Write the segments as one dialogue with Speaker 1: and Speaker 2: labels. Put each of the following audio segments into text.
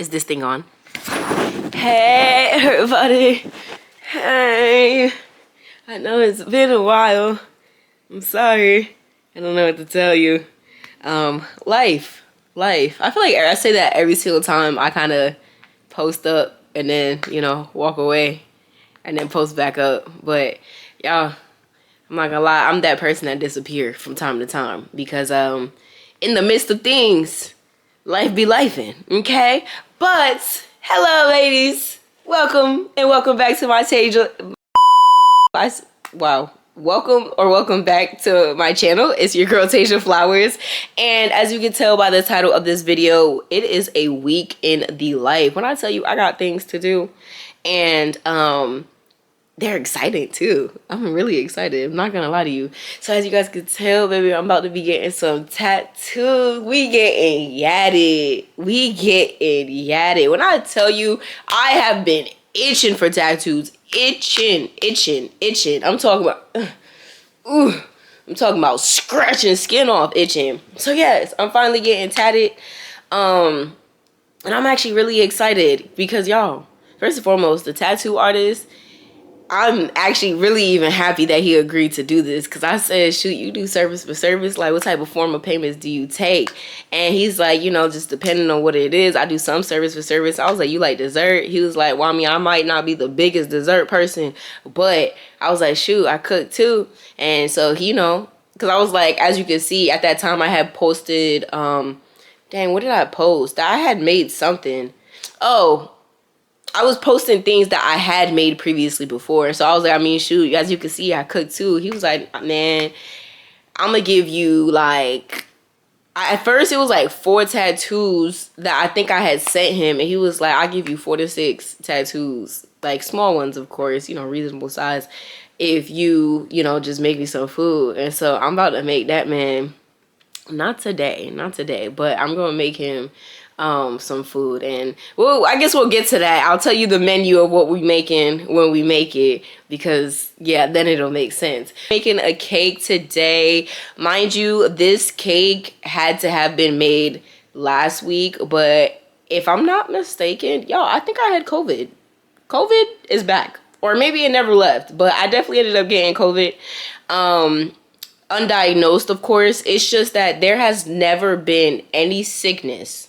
Speaker 1: Is this thing on? Hey, everybody. Hey. I know it's been a while. I'm sorry. I don't know what to tell you. Life. I feel like I say that every single time I kind of post up and then, walk away and then post back up. But, y'all, I'm not gonna lie. I'm that person that disappear from time to time because, in the midst of things, life be lifing, okay? But, hello, ladies. Welcome back to my page. Wow. Welcome back to my channel. It's your girl, Tasia Flowers. And as you can tell by the title of this video, it is a week in the life. When I tell you I got things to do, and, they're excited too. I'm really excited. I'm not gonna lie to you. So as you guys can tell, baby, I'm about to be getting some tattoos. We getting yatted. When I tell you, I have been itching for tattoos. Itching. I'm talking about scratching skin off, itching. So yes, I'm finally getting tatted. And I'm actually really excited because y'all, first and foremost, the tattoo artist, I'm actually really even happy that he agreed to do this because I said, shoot, you do service for service? Like, what type of form of payments do you take? And he's like, just depending on what it is, I do some service for service. I was like, you like dessert? He was like, well, I mean, I might not be the biggest dessert person, but I was like, shoot, I cook too. And so, because I was like, as you can see, at that time I had posted, dang, what did I post? I had made something. Oh, I was posting things that I had made previously before. So I was like, I mean, shoot, as you can see, I cook too. He was like, man, I'm going to give you at first it was like 4 tattoos that I think I had sent him. And he was like, I'll give you 4 to 6 tattoos, like small ones, of course, reasonable size, if you, just make me some food. And so I'm about to make that man, not today, but I'm going to make him some food. And well, I guess we'll get to that. I'll tell you the menu of what we're making when we make it, because yeah, then it'll make sense. Making a cake today. Mind you, this cake had to have been made last week, but if I'm not mistaken, y'all, I think I had COVID. COVID is back, or maybe it never left, but I definitely ended up getting COVID. Undiagnosed, of course. It's just that there has never been any sickness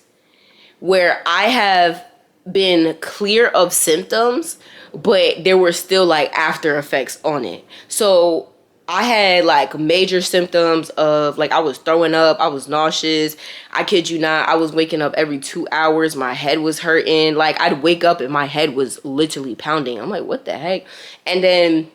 Speaker 1: where I have been clear of symptoms, but there were still after effects on it. So I had major symptoms of I was throwing up, I was nauseous. I kid you not, I was waking up every 2 hours. My head was hurting. I'd wake up and my head was literally pounding. I'm like, what the heck? And then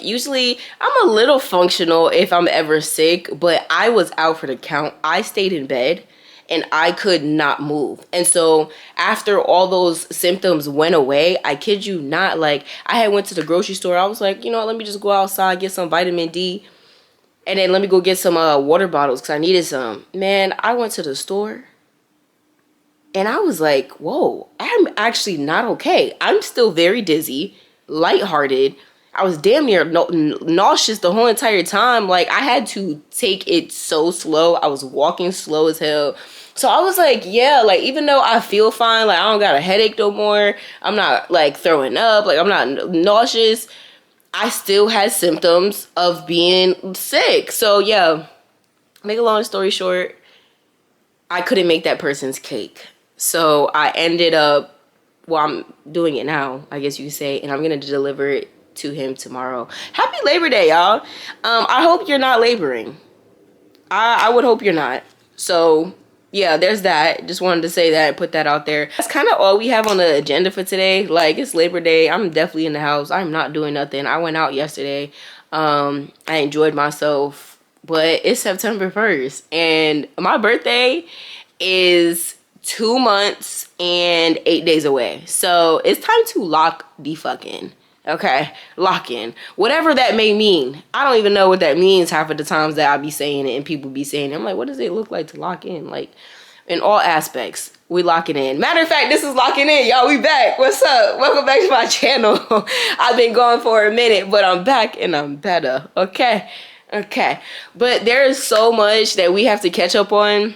Speaker 1: usually I'm a little functional if I'm ever sick, but I was out for the count. I stayed in bed and I could not move. And so after all those symptoms went away, I kid you not, I had went to the grocery store. I was like, let me just go outside, get some vitamin D, and then let me go get some water bottles because I needed some. Man, I went to the store and I was like, whoa, I'm actually not okay. I'm still very dizzy, lighthearted. I was damn near nauseous the whole entire time. I had to take it so slow. I was walking slow as hell. So I was like, yeah, even though I feel fine, I don't got a headache no more. I'm not throwing up. I'm not nauseous. I still had symptoms of being sick. So yeah, make a long story short, I couldn't make that person's cake. So I ended up, well, I'm doing it now, I guess you could say, and I'm going to deliver it to him tomorrow. Happy Labor Day, y'all. I hope you're not laboring. I would hope you're not. So yeah, there's that. Just wanted to say that and put that out there. That's kind of all we have on the agenda for today. It's Labor Day. I'm definitely in the house. I'm not doing nothing. I went out yesterday. I enjoyed myself, but it's September 1st and my birthday is 2 months and 8 days away. So it's time to lock the fuck in. Okay, lock in. Whatever that may mean. I don't even know what that means half of the times that I be saying it and people be saying it. I'm like, what does it look like to lock in? In all aspects, we locking in. Matter of fact, this is locking in. Y'all, we back. What's up? Welcome back to my channel. I've been gone for a minute, but I'm back and I'm better. Okay. But there is so much that we have to catch up on.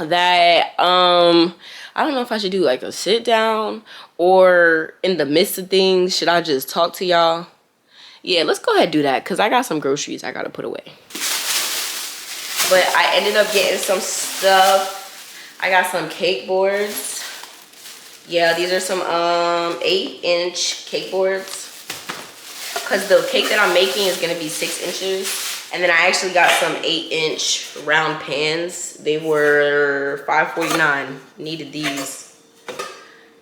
Speaker 1: that I don't know if I should do like a sit down or in the midst of things, should I just talk to y'all? Yeah, let's go ahead and do that because I got some groceries I gotta put away. But I ended up getting some stuff. I got some cake boards. Yeah, these are some 8-inch cake boards. Because the cake that I'm making is gonna be 6 inches. And then I actually got some 8-inch round pans. They were $5.49. Needed these.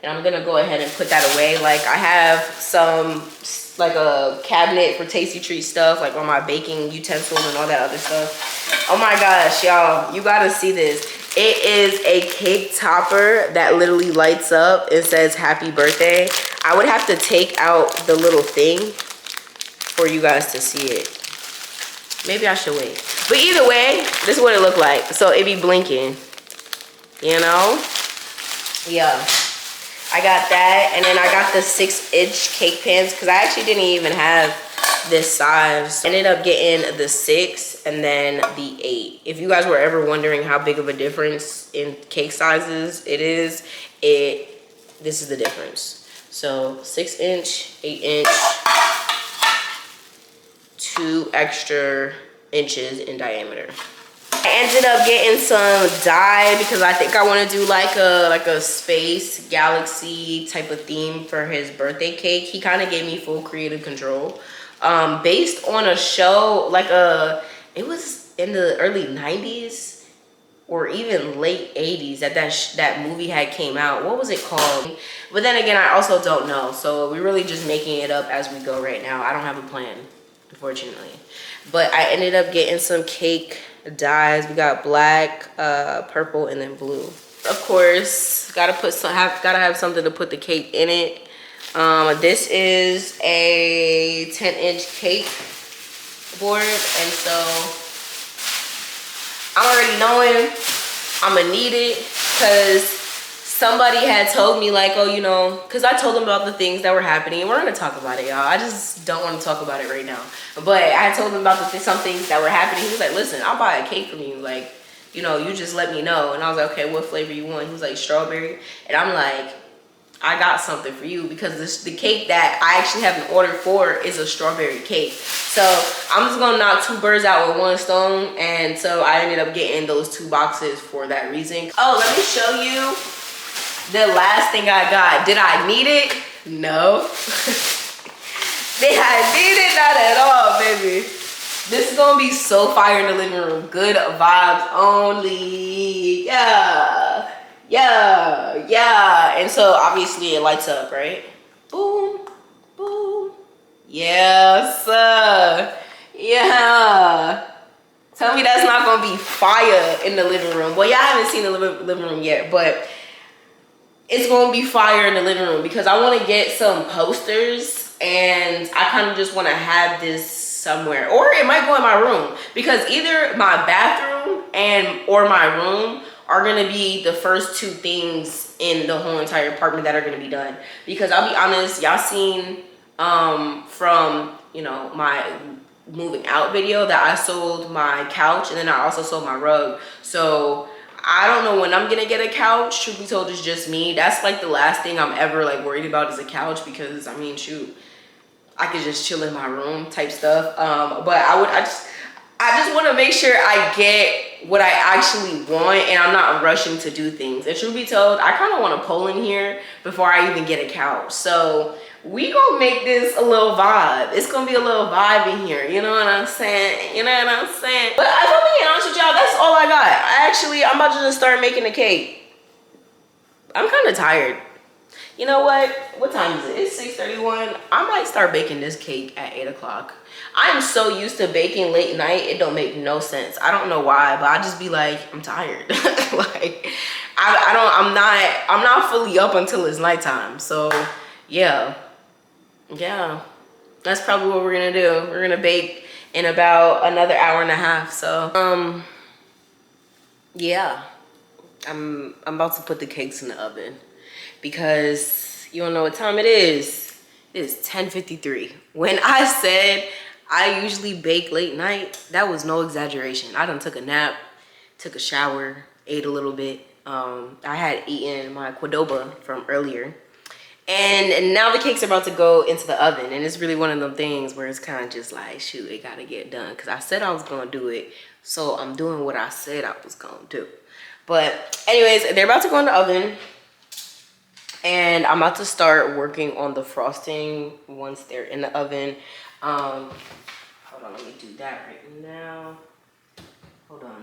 Speaker 1: And I'm gonna go ahead and put that away. Like I have some, like a cabinet for Tasty Treat stuff, like on my baking utensils and all that other stuff. Oh my gosh, y'all, you gotta see this. It is a cake topper that literally lights up. It says happy birthday. I would have to take out the little thing for you guys to see it. Maybe I should wait. But either way, this is what it looked like. So it be blinking, you know? Yeah. I got that. And then I got the 6-inch cake pans because I actually didn't even have this size. Ended up getting the 6 and then the 8. If you guys were ever wondering how big of a difference in cake sizes this is the difference. So 6-inch, 8-inch, 2 extra inches in diameter. I ended up getting some dye because I think I want to do like a space galaxy type of theme for his birthday cake. He kind of gave me full creative control. Based on a show, like it was in the early 90s or even late 80s that movie had came out. What was it called? But then again, I also don't know. So we're really just making it up as we go right now. I don't have a plan, unfortunately. But I ended up getting some cake dyes. We got black, purple, and then blue. Of course, gotta have something to put the cake in it. This is a 10-inch cake board, and so I'm already knowing I'm gonna need it because somebody had told me like, oh, you know, because I told them about the things that were happening, and we're gonna talk about it, y'all. I just don't want to talk about it right now. But I told him about some things that were happening. He was like, listen, I'll buy a cake from you, like, you know, you just let me know. And I was like, okay, what flavor you want? He was like, strawberry. And I'm like, I got something for you because the cake that I actually have an order for is a strawberry cake. So I'm just gonna knock 2 birds out with 1 stone. And so I ended up getting those 2 boxes for that reason. Oh, let me show you the last thing I got. Did I need it? No. Did I need it? Not at all, baby. This is gonna be so fire in the living room. Good vibes only. Yeah. Yeah. Yeah. And so obviously it lights up, right? Boom. Boom. Yes. Yeah. Tell me that's not gonna be fire in the living room. Well, y'all haven't seen the living room yet, but it's gonna be fire in the living room because I want to get some posters, and I kind of just want to have this somewhere, or it might go in my room because either my bathroom or my room are gonna be the first 2 things in the whole entire apartment that are gonna be done. Because I'll be honest, y'all seen from, you know, my moving out video that I sold my couch, and then I also sold my rug. So I don't know when I'm gonna get a couch. Truth be told, it's just me. That's like the last thing I'm ever like worried about is a couch, because I mean, shoot, I could just chill in my room type stuff. But I just want to make sure I get what I actually want, and I'm not rushing to do things. And truth be told, I kind of want a pole in here before I even get a couch. So we gonna make this a little vibe. It's gonna be a little vibe in here. You know what I'm saying? You know what I'm saying? But if I'm being honest with y'all, that's all I got. I'm about to just start making the cake. I'm kind of tired. You know what? What time is it? It's 6:31. I might start baking this cake at 8 o'clock. I am so used to baking late night, it don't make no sense. I don't know why, but I just be like, I'm tired. Like, I'm not fully up until it's nighttime. So yeah, that's probably what we're gonna do. We're gonna bake in about another hour and a half. So yeah, I'm about to put the cakes in the oven because you don't know what time it is. It is 10:53. When I said I usually bake late night, that was no exaggeration. I done took a nap, took a shower, ate a little bit. I had eaten my Qdoba from earlier. And now the cakes are about to go into the oven. And it's really one of them things where it's kind of just like, shoot, it got to get done. Because I said I was going to do it. So I'm doing what I said I was going to do. But anyways, they're about to go in the oven. And I'm about to start working on the frosting once they're in the oven. Hold on, let me do that right now. Hold on.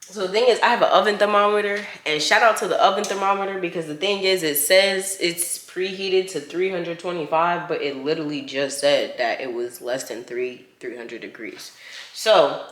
Speaker 1: So the thing is, I have an oven thermometer, and shout out to the oven thermometer, because the thing is, it says it's preheated to 325, but it literally just said that it was less than 300 degrees. So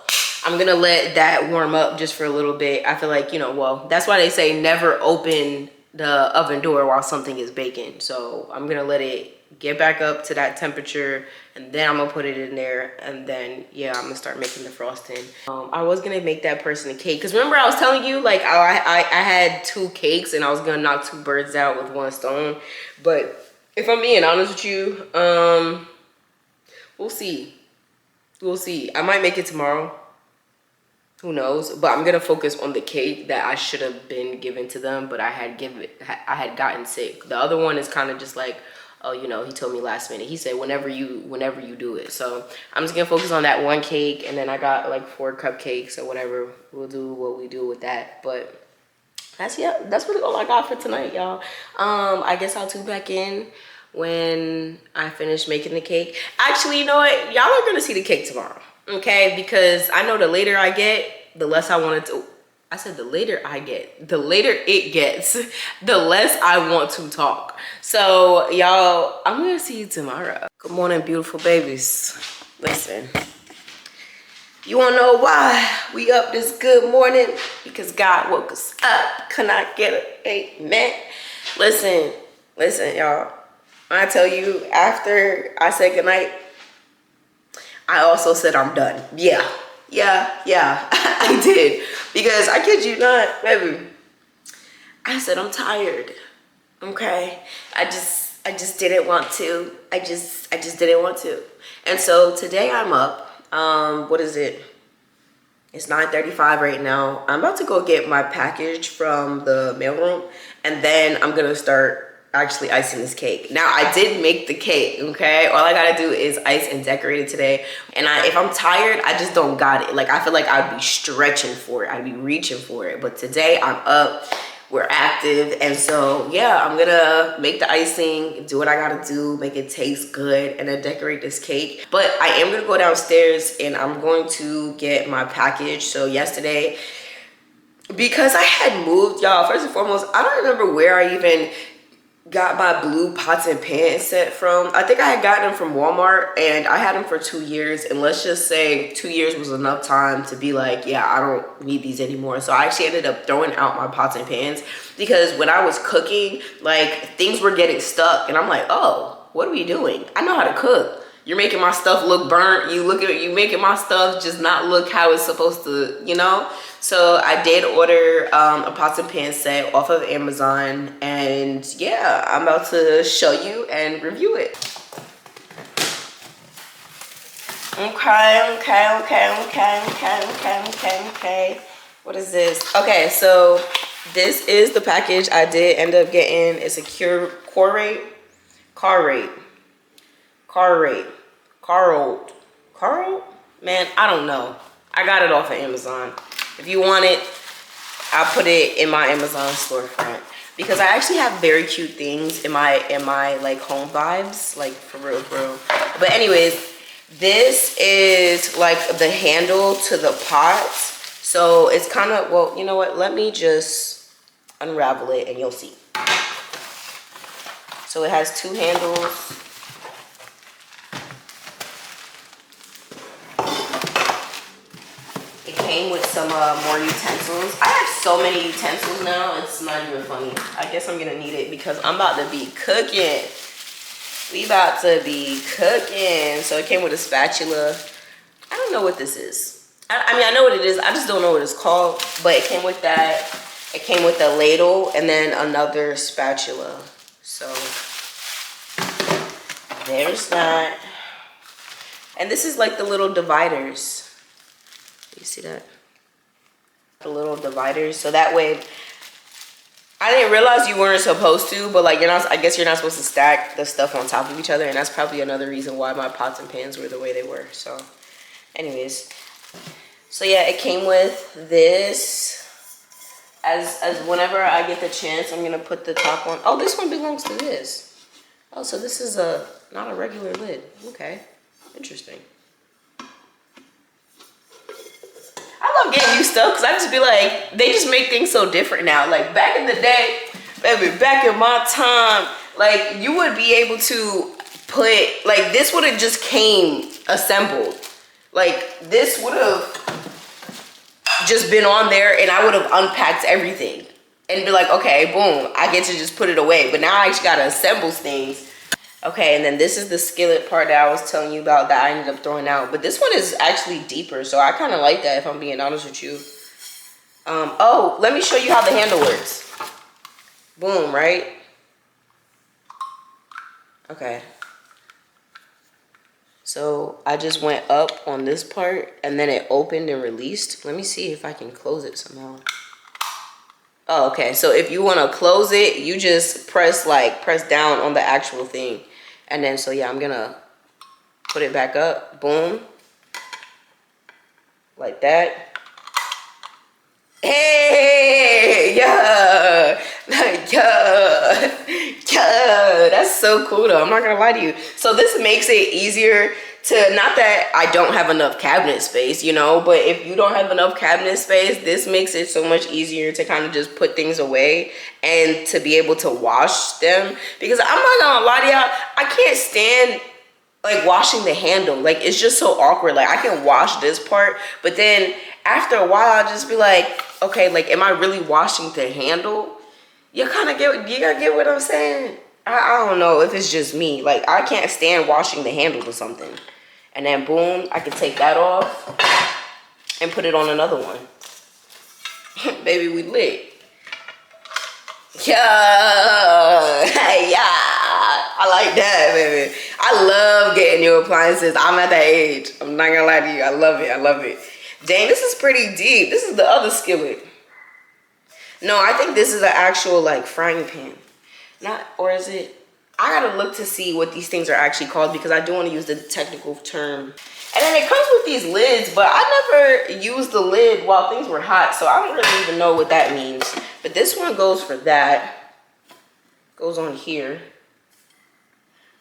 Speaker 1: I'm gonna let that warm up just for a little bit. I feel like, you know, well, that's why they say never open the oven door while something is baking. So I'm gonna let it get back up to that temperature, and then I'm gonna put it in there, and then yeah, I'm gonna start making the frosting. I was gonna make that person a cake, because remember I was telling you, like, I had 2 cakes and I was gonna knock 2 birds out with 1 stone. But if I'm being honest with you, we'll see. I might make it tomorrow, who knows, but I'm gonna focus on the cake that I should have been given to them, but I had gotten sick. The other one is kind of just like, oh, you know, he told me last minute. He said whenever you do it. So I'm just gonna focus on that 1 cake, and then I got like 4 cupcakes or whatever. We'll do what we do with that. But that's really all I got for tonight, y'all. I guess I'll tune back in when I finish making the cake. Actually, you know what? Y'all are gonna see the cake tomorrow, okay? Because I know the later I get, the less I want it to. I said the later I get, the later it gets, the less I want to talk. So y'all, I'm gonna see you tomorrow. Good morning, beautiful babies. Listen, you wanna know why we up this good morning? Because God woke us up. Can I get an amen? Listen, y'all. I tell you, after I said goodnight, I also said I'm done. Yeah, I did. Because I kid you not, baby, I said I'm tired, okay? I just didn't want to. I just didn't want to. And so today I'm up. What is it? It's 9:35 right now. I'm about to go get my package from the mailroom, and then I'm gonna start actually icing this cake. Now, I did make the cake, okay? All I gotta do is ice and decorate it today. And if I'm tired, I just don't got it. Like, I feel like I'd be stretching for it. I'd be reaching for it. But today, I'm up. We're active. And so, yeah, I'm gonna make the icing, do what I gotta do, make it taste good, and then decorate this cake. But I am gonna go downstairs, and I'm going to get my package. So yesterday, because I had moved, y'all, first and foremost, I don't remember where I even got my blue pots and pans set from. I think I had gotten them from Walmart, and I had them for 2 years, and let's just say 2 years was enough time to be like, yeah, I don't need these anymore. So I actually ended up throwing out my pots and pans, because when I was cooking, like, things were getting stuck, and I'm like, oh, what are we doing? I know how to cook. You're making my stuff look burnt. You making my stuff just not look how it's supposed to, you know? So I did order a pots and pan set off of Amazon, and yeah, I'm about to show you and review it. Okay. What is this? Okay, so this is the package I did end up getting. It's a car rate. Man, I don't know. I got it off of Amazon. If you want it, I'll put it in my Amazon storefront, because I actually have very cute things in my like home vibes, like for real. But anyways, this is like the handle to the pot. So it's kind of, well, you know what? Let me just unravel it and you'll see. So it has 2 handles. Came with some more utensils. I have so many utensils now, it's not even funny. I guess I'm gonna need it because I'm about to be cooking. We about to be cooking. So it came with a spatula. I don't know what this is. I mean, I know what it is. I just don't know what it's called. But it came with that. It came with a ladle and then another spatula. So there's that. And this is like the little dividers. You see that? the little dividers, so that way I didn't realize you weren't supposed to, but like you're not, I guess you're not supposed to stack the stuff on top of each other, and that's probably another reason why my pots and pans were the way they were. So anyways, so yeah, it came with this. As whenever I get the chance, I'm gonna put the top on. Oh, this one belongs to this. Oh, so this is not a regular lid. Okay, interesting. I love getting new stuff because I just be like, they just make things so different now. Like back in the day, baby, back in my time, like you would be able to put, like this would have just came assembled. Like this would have just been on there and I would have unpacked everything and be like, okay, boom, I get to just put it away. But now I actually gotta assemble things. Okay, and then this is the skillet part that I was telling you about that I ended up throwing out. But this one is actually deeper, so I kind of like that if I'm being honest with you. Oh, let me show you how the handle works. Boom, right? Okay. So I just went up on this part and then it opened and released. Let me see if I can close it somehow. Oh, okay. So if you want to close it, you just press down on the actual thing. And then, so yeah, I'm gonna put it back up. Boom. Like that. Hey, yeah. Yeah. That's so cool though. I'm not gonna lie to you. So this makes it easier to, not that I don't have enough cabinet space, you know, but if you don't have enough cabinet space, this makes it so much easier to kind of just put things away and to be able to wash them. Because I'm not gonna lie to y'all, I can't stand like washing the handle. Like it's just so awkward. Like I can wash this part, but then after a while I'll just be like, okay, like am I really washing the handle? You gotta get what I'm saying? I don't know if it's just me. Like I can't stand washing the handle to something. And then boom, I can take that off and put it on another one. Baby, we lit. Yeah, yeah. I like that, baby. I love getting new appliances. I'm at that age. I'm not gonna lie to you. I love it. I love it. Dang, this is pretty deep. This is the other skillet. No, I think this is an actual like frying pan. Not, or is it? I gotta look to see what these things are actually called because I do want to use the technical term. And then it comes with these lids, but I never used the lid while things were hot, so I don't really even know what that means. But this one goes for that. Goes on here.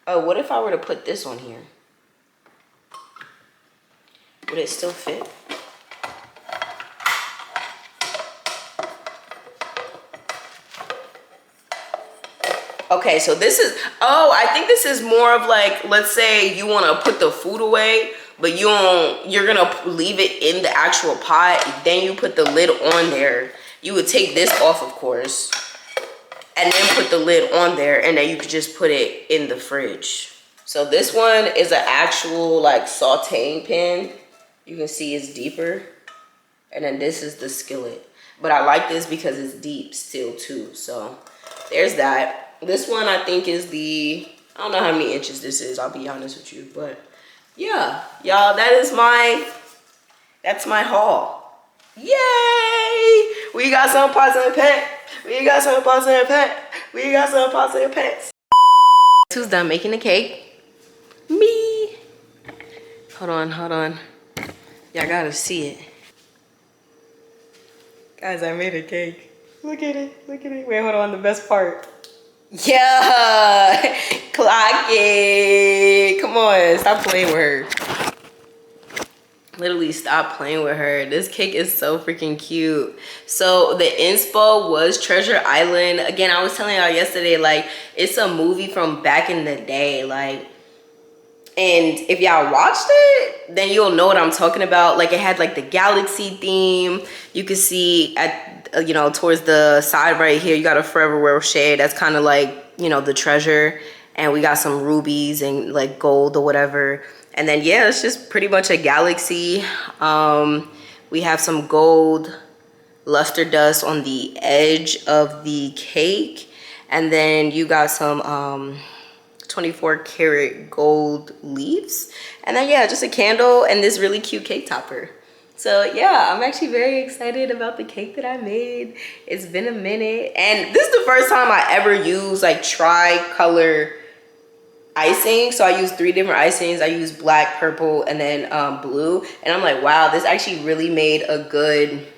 Speaker 1: Oh, what if I were to put this on here? Would it still fit? Okay, so this is, oh, I think this is more of like, let's say you want to put the food away, but you're going to leave it in the actual pot. Then you put the lid on there. You would take this off, of course, and then put the lid on there, and then you could just put it in the fridge. So this one is an actual like sauteing pan. You can see it's deeper. And then this is the skillet. But I like this because it's deep still too. So there's that. This one I think is the, I don't know how many inches this is, I'll be honest with you. But yeah, y'all, that's my haul. Yay! We got some pots and pans. We got some pots and pans. We got some pots and pans. Who's done making the cake? Me. Hold on. Y'all gotta see it. Guys, I made a cake. Look at it. Wait, hold on, the best part. Yeah, clock it. Come on, stop playing with her. Literally stop playing with her. This cake is so freaking cute. So the inspo was Treasure Island. Again, I was telling y'all yesterday, like it's a movie from back in the day, like, and if y'all watched it, then you'll know what I'm talking about. Like it had like the galaxy theme. You can see at, you know, towards the side right here, you got a Forever Wear shade. That's kind of like, you know, the treasure. And we got some rubies and like gold or whatever. And then, yeah, it's just pretty much a galaxy. We have some gold luster dust on the edge of the cake. And then you got some 24 karat gold leaves. And then, yeah, just a candle and this really cute cake topper. So yeah, I'm actually very excited about the cake that I made. It's been a minute, and this is the first time I ever used like tri-color icing. So I used 3 different icings. I used black, purple, and then blue. And I'm like, wow, this actually really made a good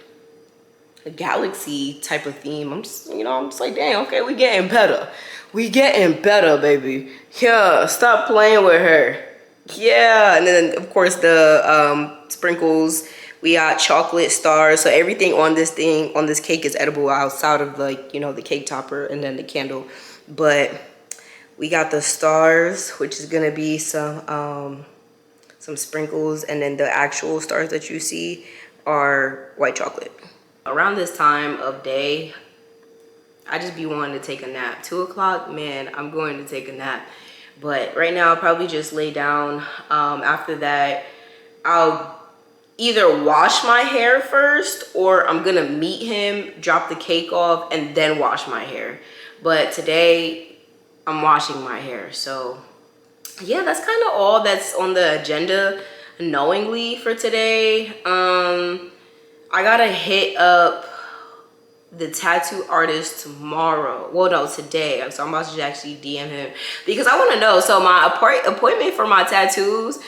Speaker 1: galaxy type of theme. I'm just, I'm just like, dang, okay, we getting better. We getting better, baby. Yeah, stop playing with her. Yeah, and then of course the sprinkles. We got chocolate stars. So everything on this cake is edible outside of like, the cake topper and then the candle. But we got the stars, which is gonna be some sprinkles, and then the actual stars that you see are white chocolate. Around this time of day, I just be wanting to take a nap. 2 o'clock, man, I'm going to take a nap. But right now, I'll probably just lay down. After that, I'll either wash my hair first, or I'm gonna meet him, drop the cake off, and then wash my hair. But today, I'm washing my hair. So yeah, that's kind of all that's on the agenda knowingly for today. I gotta hit up the tattoo artist tomorrow. Well, no, today. So I'm about to actually DM him because I want to know. So my appointment for my tattoos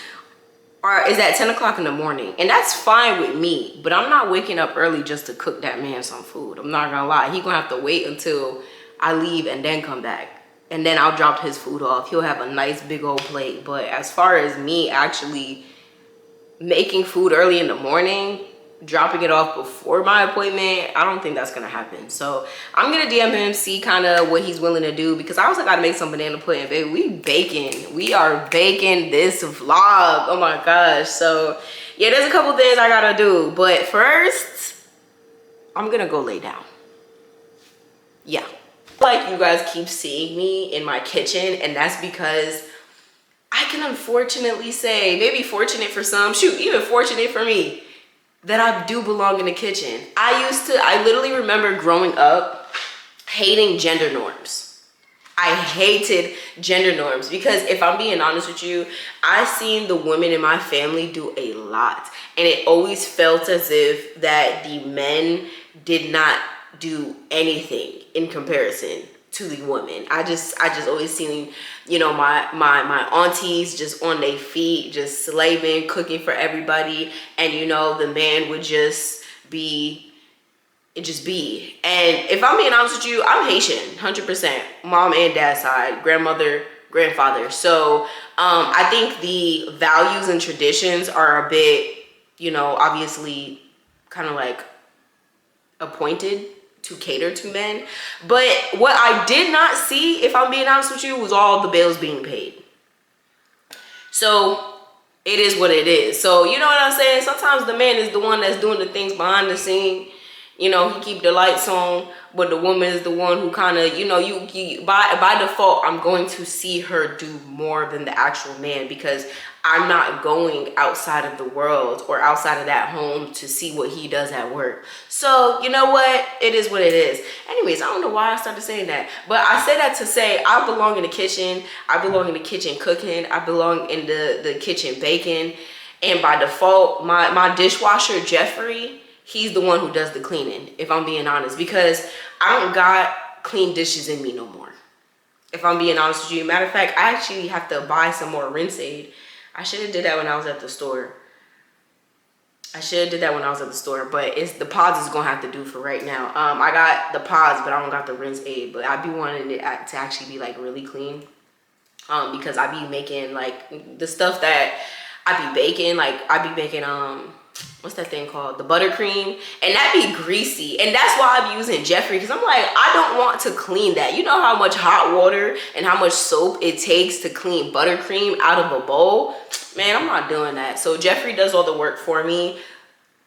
Speaker 1: is at 10 o'clock in the morning, and that's fine with me, but I'm not waking up early just to cook that man some food. I'm not gonna lie. He gonna have to wait until I leave and then come back, and then I'll drop his food off. He'll have a nice big old plate. But as far as me actually making food early in the morning, dropping it off before my appointment, I don't think that's gonna happen. So I'm gonna DM him, see kind of what he's willing to do, because I also gotta make some banana pudding, baby. We are baking this vlog. Oh my gosh. So yeah, there's a couple things I gotta do, but first I'm gonna go lay down. Yeah, like, you guys keep seeing me in my kitchen, and that's because I can unfortunately say, maybe fortunate for some, shoot, even fortunate for me, that I do belong in the kitchen. I literally remember growing up hating gender norms. I hated gender norms because, if I'm being honest with you, I seen the women in my family do a lot, and it always felt as if that the men did not do anything in comparison to the women. I just always seen, my aunties just on their feet, just slaving, cooking for everybody, and the man would just be. And if I'm being honest with you, I'm Haitian, 100%, mom and dad side, grandmother, grandfather. So I think the values and traditions are a bit, obviously kind of like appointed to cater to men. But what I did not see, if I'm being honest with you, was all the bills being paid. So it is what it is. So you know what I'm saying? Sometimes the man is the one that's doing the things behind the scene. He keep the lights on, but the woman is the one who kind of, you by default, I'm going to see her do more than the actual man, because I'm not going outside of the world or outside of that home to see what he does at work. So you know what? It is what it is. Anyways, I don't know why I started saying that, but I say that to say I belong in the kitchen. I belong in the kitchen cooking. I belong in the kitchen baking. And by default, my dishwasher, Jeffrey, he's the one who does the cleaning, if I'm being honest, because I don't got clean dishes in me no more, if I'm being honest with you. Matter of fact, I actually have to buy some more rinse aid. I should have did that when I was at the store. But it's the pods is gonna have to do for right now. I got the pods, but I don't got the rinse aid. But I be wanting it to actually be like really clean, because I be making like the stuff that I be baking. Like I be making what's that thing called? The buttercream, and that be greasy, and that's why I be using Jeffrey, because I'm like, I don't want to clean that. You know how much hot water and how much soap it takes to clean buttercream out of a bowl? Man, I'm not doing that. So Jeffrey does all the work for me.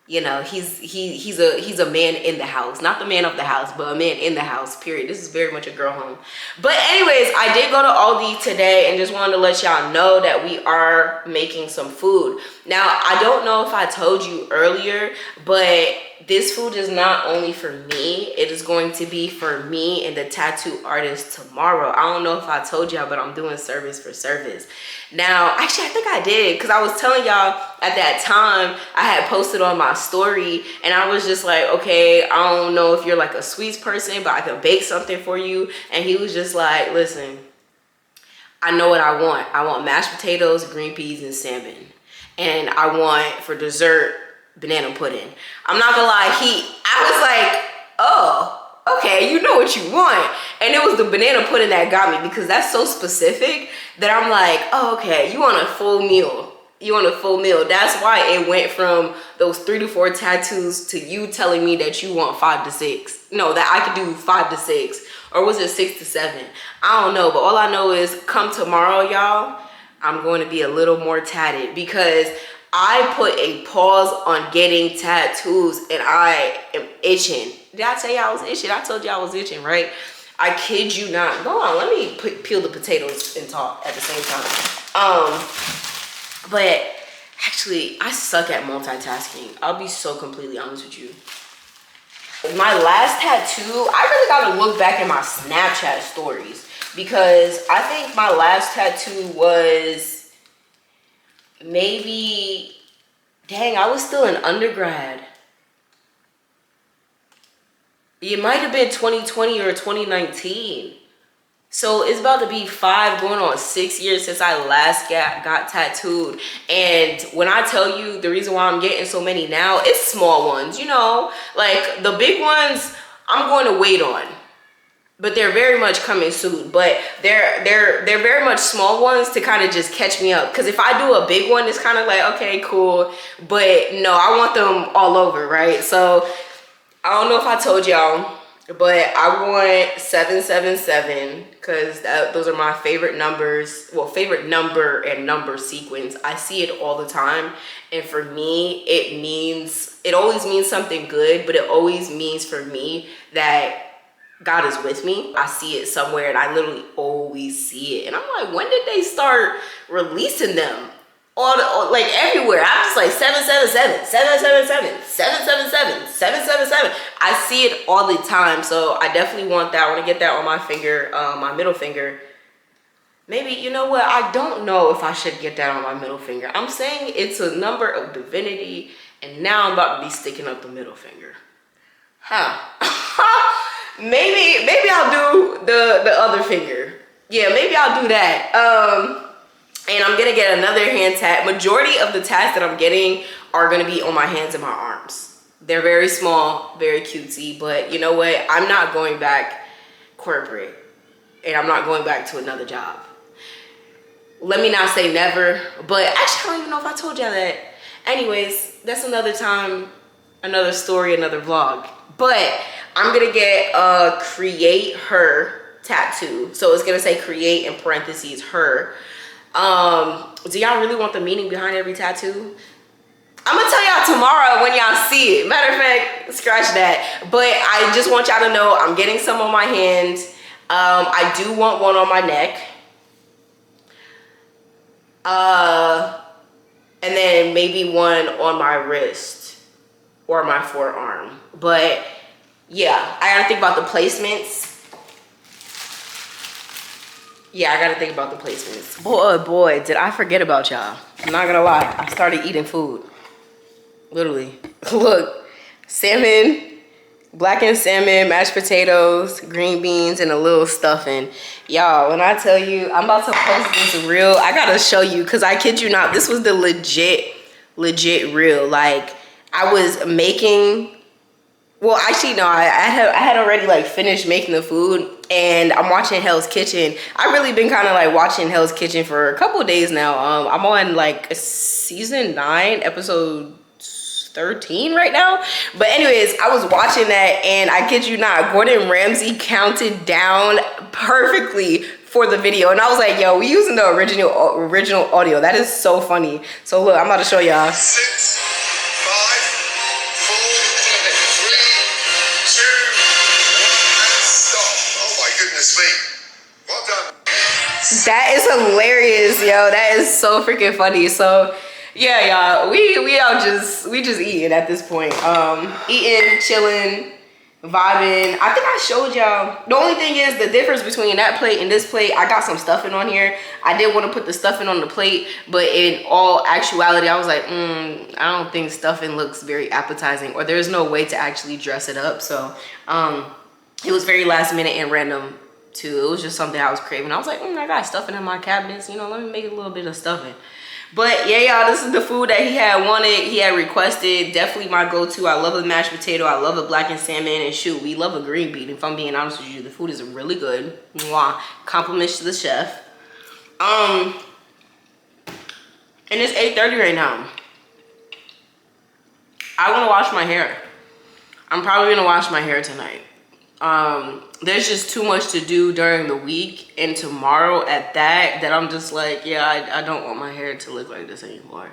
Speaker 1: He's a man in the house, not the man of the house, but a man in the house, period. This is very much a girl home. But anyways, I did go to Aldi today and just wanted to let y'all know that we are making some food. Now, I don't know if I told you earlier, but this food is not only for me, it is going to be for me and the tattoo artist tomorrow. I don't know if I told y'all, but I'm doing service for service. Now, actually, I think I did, because I was telling y'all at that time, I had posted on my story, and I was just like, okay, I don't know if you're like a sweets person, but I could bake something for you. And he was just like, listen, I know what I want. I want mashed potatoes, green peas, and salmon. And I want, for dessert, banana pudding. I'm not gonna lie, I was like, oh, okay, you know what you want. And it was the banana pudding that got me, because that's so specific that I'm like, oh, okay, you want a full meal. You want a full meal. That's why it went from those 3 to 4 tattoos to you telling me that you want 5 to 6. No, that I could do 5 to 6. Or was it 6 to 7? I don't know, but all I know is come tomorrow, y'all, I'm going to be a little more tatted, because I put a pause on getting tattoos and I am itching. Did I tell you I was itching? I told you I was itching, right? I kid you not. Go on, let me peel the potatoes and talk at the same time. But actually, I suck at multitasking. I'll be so completely honest with you. My last tattoo, I really gotta look back at my Snapchat stories, because I think my last tattoo was maybe, dang, I was still in undergrad. It might have been 2020 or 2019. So it's about to be 5 going on 6 years since I last got tattooed. And when I tell you the reason why I'm getting so many now, it's small ones, you know, like the big ones I'm going to wait on, but they're very much coming soon. But they're very much small ones to kind of just catch me up. Because if I do a big one, it's kind of like, okay, cool. But no, I want them all over, right? So I don't know if I told y'all, but I want 777, because those are my favorite numbers. Well, favorite number and number sequence. I see it all the time. And for me, it always means something good, but it always means for me that God is with me. I see it somewhere and I literally always see it. And I'm like, when did they start releasing them? Like everywhere. I'm just like 777, 777, 777, 777. I see it all the time. So I definitely want that. I want to get that on my finger, my middle finger. Maybe, you know what? I don't know if I should get that on my middle finger. I'm saying it's a number of divinity, and now I'm about to be sticking up the middle finger. Maybe I'll do the other finger. Yeah, maybe I'll do that. And I'm gonna get another hand tat. Majority of the tats that I'm getting are gonna be on my hands and my arms. They're very small, very cutesy, but you know what? I'm not going back corporate, and I'm not going back to another job. Let me not say never, but actually I don't even know if I told y'all that. Anyways, that's another time, another story, another vlog. But I'm gonna get a create her tattoo. So it's gonna say create in parentheses her. Do y'all really want the meaning behind every tattoo? I'm gonna tell y'all tomorrow when y'all see it. Matter of fact, scratch that. But I just want y'all to know I'm getting some on my hands. I do want one on my neck. And then maybe one on my wrist or my forearm. But yeah, I gotta think about the placements. Yeah, I gotta think about the placements. Boy, did I forget about y'all. I'm not gonna lie, I started eating food. Literally. Look, salmon, blackened salmon, mashed potatoes, green beans, and a little stuffing. Y'all, when I tell you, I'm about to post this reel, I gotta show you, because I kid you not, this was the legit reel. Like, I was making, well, actually, no, I had already like finished making the food, and I'm watching Hell's Kitchen. I've really been kind of like watching Hell's Kitchen for a couple of days now. I'm on like season 9, episode 13 right now. But anyways, I was watching that, and I kid you not, Gordon Ramsay counted down perfectly for the video. And I was like, yo, we using the original audio. That is so funny. So look, I'm about to show y'all.
Speaker 2: 6, 5, 4, 3, 2, 1, and stop. Oh my goodness me. Well done.
Speaker 1: That is hilarious, yo. That is so freaking funny. So Yeah, y'all. We just eating at this point. Eating, chilling, vibing. I think I showed y'all. The only thing is the difference between that plate and this plate, I got some stuffing on here. I did want to put the stuffing on the plate, but in all actuality, I was like, I don't think stuffing looks very appetizing, or there's no way to actually dress it up. So it was very last minute and random too. It was just something I was craving. I was like, I got stuffing in my cabinets, you know, let me make a little bit of stuffing. But yeah, y'all, this is the food that he had wanted, he had requested. Definitely my go-to. I love a mashed potato, I love a blackened salmon, and shoot, we love a green bean. If I'm being honest with you, the food is really good. Mwah. Compliments to the chef. And it's 8:30 right now. I want to wash my hair. I'm probably gonna wash my hair tonight. There's just too much to do during the week, and tomorrow at that I'm just like, yeah, I don't want my hair to look like this anymore.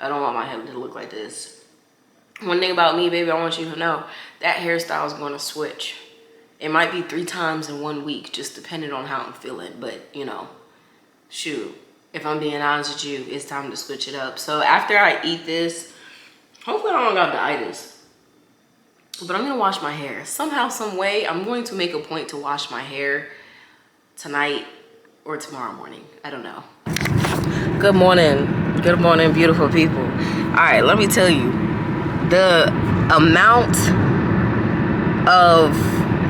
Speaker 1: I don't want my hair to look like this. One thing about me, baby, I want you to know that hairstyle is going to switch. It might be 3 times in 1 week, just depending on how I'm feeling. But you know, shoot, if I'm being honest with you, it's time to switch it up. So after I eat this, hopefully I don't got the itis. But I'm gonna wash my hair. Somehow, some way, I'm going to make a point to wash my hair tonight or tomorrow morning. I don't know. Good morning. Good morning, beautiful people. All right, let me tell you. The amount of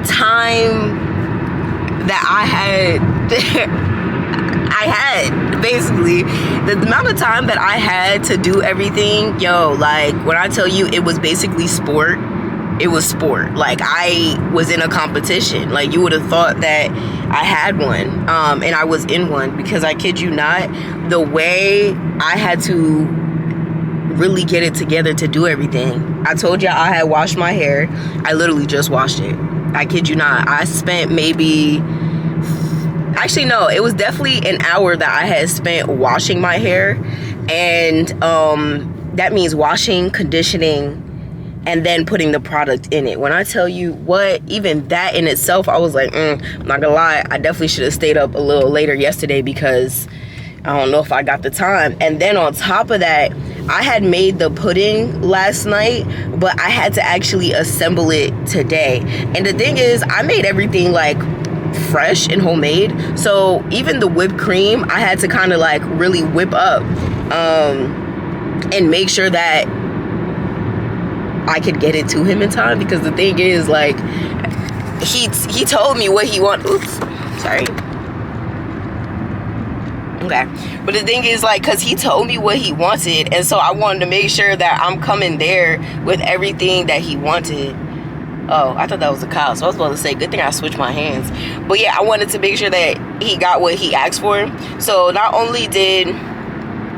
Speaker 1: time that basically, the amount of time that I had to do everything, yo, like, when I tell you it was basically sport, it was sport. Like, I was in a competition. Like, you would have thought that I had one, and I was in one, because I kid you not, the way I had to really get it together to do everything. I told you I had washed my hair. I literally just washed it. I kid you not. I spent maybe, actually no, it was definitely an hour that I had spent washing my hair, and that means washing, conditioning, and then putting the product in it. When I tell you what, even that in itself, I was like, I'm not gonna lie, I definitely should have stayed up a little later yesterday, because I don't know if I got the time. And then on top of that, I had made the pudding last night, but I had to actually assemble it today. And the thing is, I made everything like fresh and homemade. So even the whipped cream, I had to kind of like really whip up and make sure that I could get it to him in time, because the thing is, like, he told me what he wanted. Oops, sorry. Okay, but the thing is, like, because he told me what he wanted, and so I wanted to make sure that I'm coming there with everything that he wanted. Oh, I thought that was a cow, so I was about to say, good thing I switched my hands. But yeah, I wanted to make sure that he got what he asked for. So not only did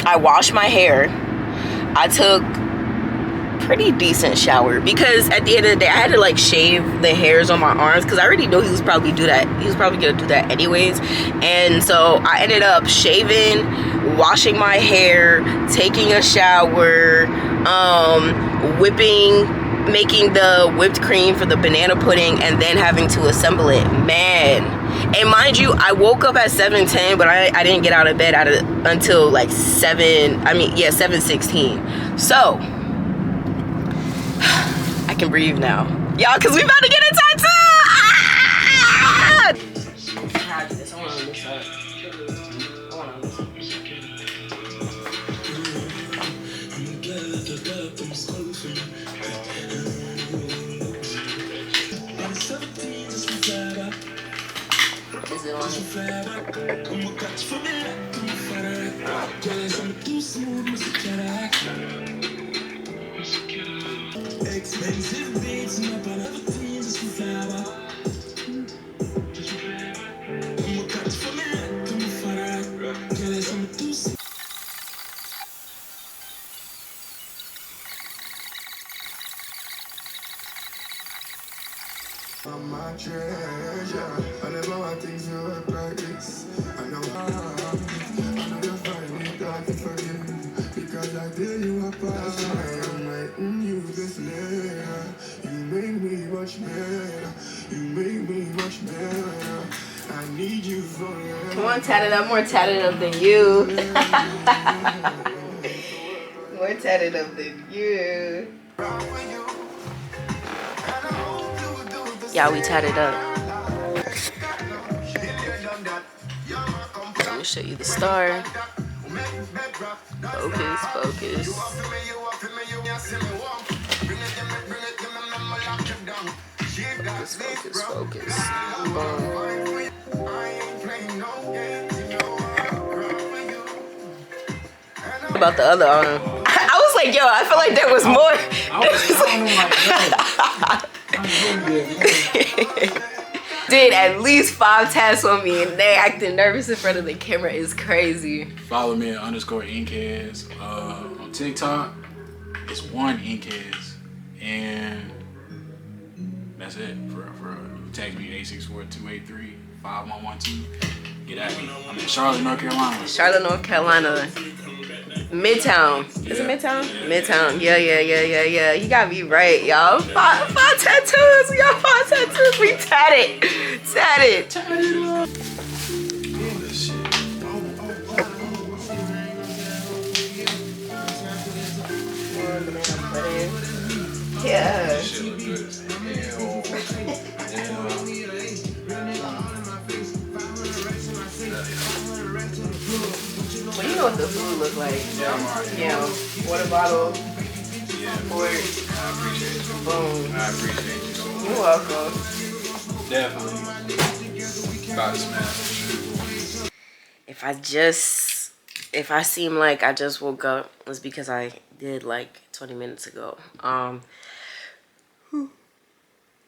Speaker 1: I wash my hair, I took pretty decent shower, because at the end of the day I had to like shave the hairs on my arms, because I already know he was probably gonna do that anyways. And so I ended up shaving, washing my hair, taking a shower, making the whipped cream for the banana pudding, and then having to assemble it. Man, and mind you, I woke up at 7:10, but I didn't get out of bed until like 7:16. So I can breathe now, y'all, because we about to get a tattoo. Is it on? Expensive beats, my treasure. I never want things to work like this. I know you'll find it hard to forgive, because I did you apart. I'm writing you this letter. You make me much better. You make me much better. I need you forever. Come on, tatted up, more tatted up than you. More tatted up than you. Yeah, we tatted up. So I'm gonna show you the star. Focus, focus. Focus, focus. Boom. About the other arm. I was like, yo, I feel like there was more. Did at least 5 tats on me and they acting nervous in front of the camera is crazy.
Speaker 3: Follow me at _inkheads. On TikTok, it's 1inkheads. And that's it. For text me 864-283-5112. Get at me. I'm in Charlotte, North Carolina.
Speaker 1: Charlotte, North Carolina. Midtown.
Speaker 3: Yeah.
Speaker 1: Is it Midtown? Yeah. Midtown. Yeah. You got me right, y'all. 5 tattoos. We got 5 tattoos. We tatted. Tatted.
Speaker 3: Oh, this shit.
Speaker 1: Yeah.
Speaker 3: This shit look good as
Speaker 1: Well, you know what the food look like.
Speaker 3: Yeah, I'm already.
Speaker 1: Yeah. Water bottle.
Speaker 3: Yeah.
Speaker 1: Pork.
Speaker 3: I appreciate you.
Speaker 1: Boom.
Speaker 3: I appreciate you so much.
Speaker 1: You're welcome.
Speaker 3: Definitely. About to smash.
Speaker 1: If I seem like I just woke up, it's because I did like 20 minutes ago. I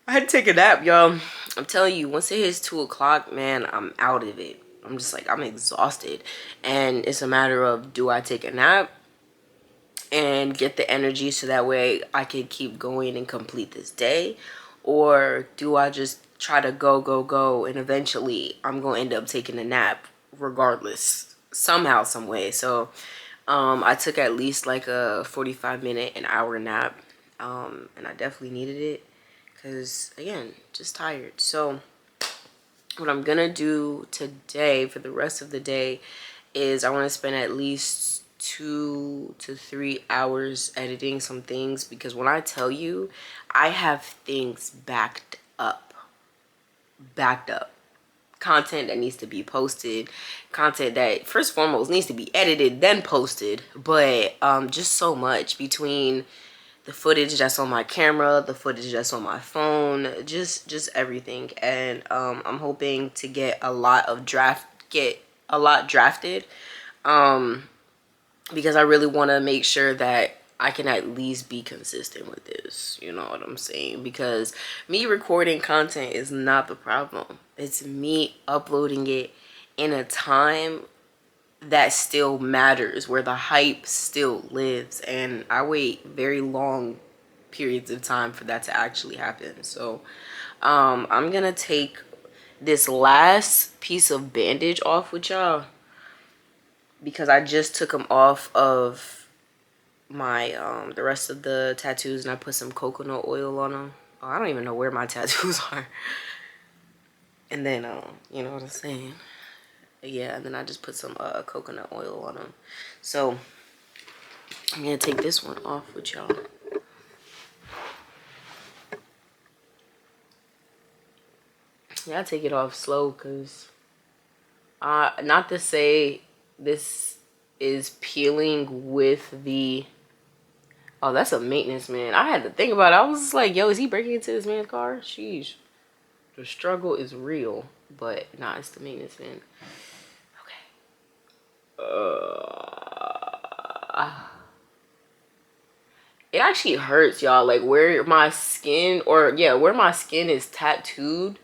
Speaker 1: had to take a nap, y'all. I'm telling you, once it hits 2 o'clock, man, I'm out of it. I'm just like, I'm exhausted. And it's a matter of, do I take a nap and get the energy so that way I can keep going and complete this day? Or do I just try to go, and eventually I'm going to end up taking a nap regardless, somehow, some way. So I took at least like a 45-minute, an hour nap. And I definitely needed it because, again, just tired. So what I'm gonna do today for the rest of the day is I want to spend at least 2 to 3 hours editing some things, because when I tell you, I have things backed up, content that needs to be posted, content that first and foremost needs to be edited then posted, but just so much between the footage that's on my camera, the footage that's on my phone, just everything. And I'm hoping to get a lot drafted, because I really want to make sure that I can at least be consistent with this. You know what I'm saying? Because me recording content is not the problem. It's me uploading it in a time that still matters, where the hype still lives, and I wait very long periods of time for that to actually happen. So I'm gonna take this last piece of bandage off with y'all, because I just took them off of my the rest of the tattoos, and I put some coconut oil on them. Oh, I don't even know where my tattoos are. And then you know what I'm saying? Yeah, and then I just put some coconut oil on them. So I'm gonna take this one off with y'all. Yeah, I take it off slow, because not to say this is peeling with the, oh, that's a maintenance man. I had to think about it. I was just like, yo, is he breaking into this man's car? Sheesh. The struggle is real, but nah, it's the maintenance man. It actually hurts, y'all, like where my skin, or yeah, where my skin is tattooed,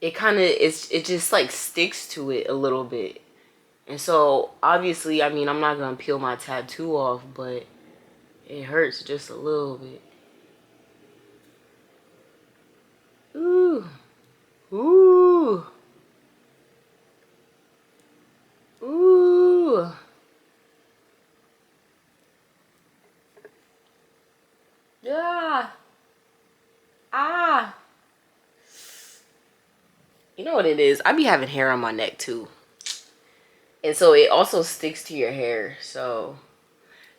Speaker 1: it kind of, it just like sticks to it a little bit. And so obviously, I mean, I'm not gonna peel my tattoo off, but it hurts just a little bit. Ooh. Ooh. Ooh. Yeah. Ah. You know what it is? I be having hair on my neck too. And so it also sticks to your hair. So,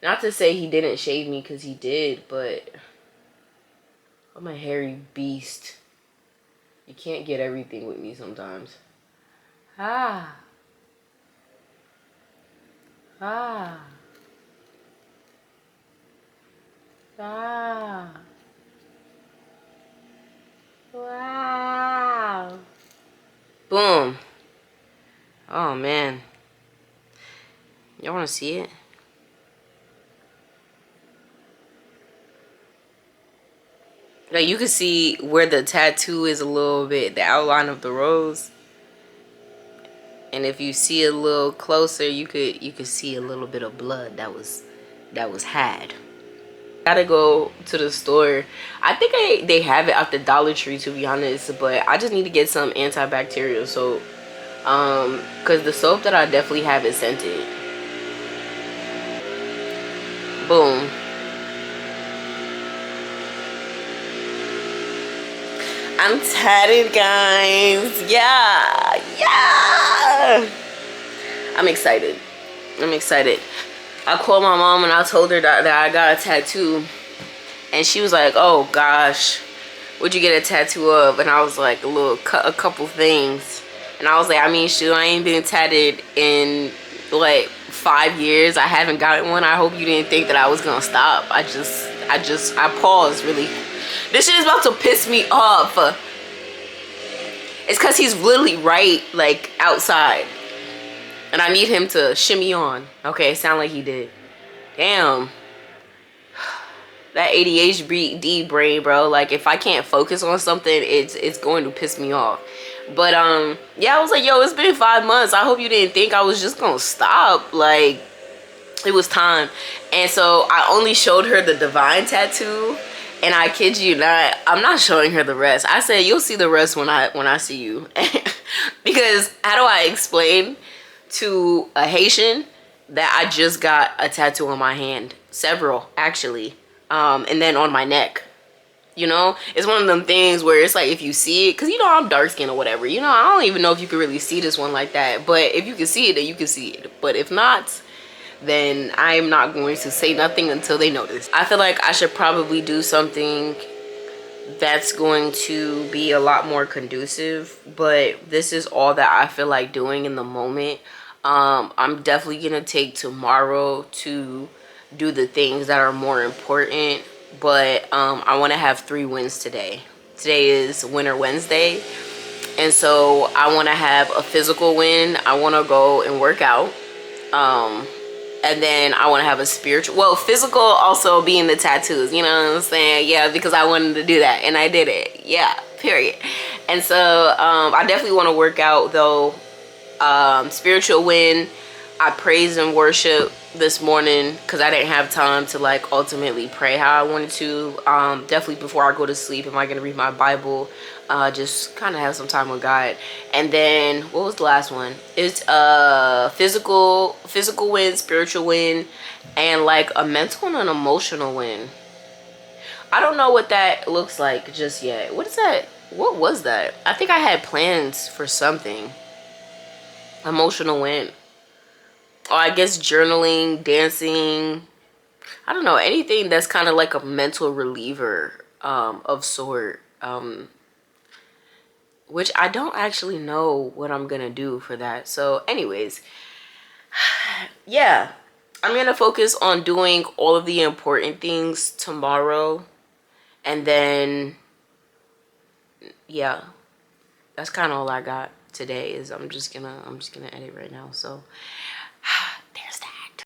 Speaker 1: not to say he didn't shave me, because he did, but I'm a hairy beast. You can't get everything with me sometimes. Ah. Ah. Ah. Wow. Boom. Oh, man. Y'all want to see it? Like, you can see where the tattoo is a little bit, the outline of the rose. And if you see a little closer, you could see a little bit of blood that was had. Gotta go to the store. I think they have it at the Dollar Tree, to be honest, but I just need to get some antibacterial soap. Because the soap that I definitely have is scented. Boom. I'm tatted, guys. Yeah. Yeah. I'm excited. I'm excited. I called my mom and I told her that I got a tattoo. And she was like, oh gosh, what'd you get a tattoo of? And I was like, a couple things. And I was like, I mean, shoot, I ain't been tatted in like 5 years. I haven't gotten one. I hope you didn't think that I was gonna stop. I paused really. This shit is about to piss me off. It's cause he's literally right like outside. And I need him to shimmy on. Okay, sound like he did. Damn. That ADHD brain, bro. Like, if I can't focus on something, it's going to piss me off. But yeah, I was like, yo, it's been 5 months. I hope you didn't think I was just gonna stop. Like, it was time. And so I only showed her the divine tattoo, and I kid you not, I'm not showing her the rest. I said, you'll see the rest when I see you. Because how do I explain to a Haitian that I just got a tattoo on my hand? Several, actually. And then on my neck. You know, it's one of them things where it's like, if you see it, because you know I'm dark skinned or whatever, you know, I don't even know if you can really see this one like that. But if you can see it, then you can see it. But if not, then I'm not going to say nothing until they notice. I feel like I should probably do something that's going to be a lot more conducive, but this is all that I feel like doing in the moment. I'm definitely gonna take tomorrow to do the things that are more important, but I want to have 3 wins today. Today is Winter Wednesday, and so I want to have a physical win. I want to go and work out, and then I want to have a spiritual, well, physical also being the tattoos, you know what I'm saying? Yeah, because I wanted to do that and I did it. Yeah, period. And so I definitely want to work out though. Spiritual win, I praise and worship this morning because I didn't have time to like ultimately pray how I wanted to. Definitely before I go to sleep, am I gonna read my Bible? Just kind of have some time with God. And then what was the last one? It's physical win, spiritual win, and like a mental and an emotional win. I don't know what that looks like just yet. What is that? What was that? I think I had plans for something. Emotional win. Oh, I guess journaling, dancing. I don't know, anything that's kind of like a mental reliever of sort. Which I don't actually know what I'm gonna do for that. So anyways, yeah, I'm gonna focus on doing all of the important things tomorrow. And then, yeah, that's kind of all I got today. Is I'm just gonna edit right now. So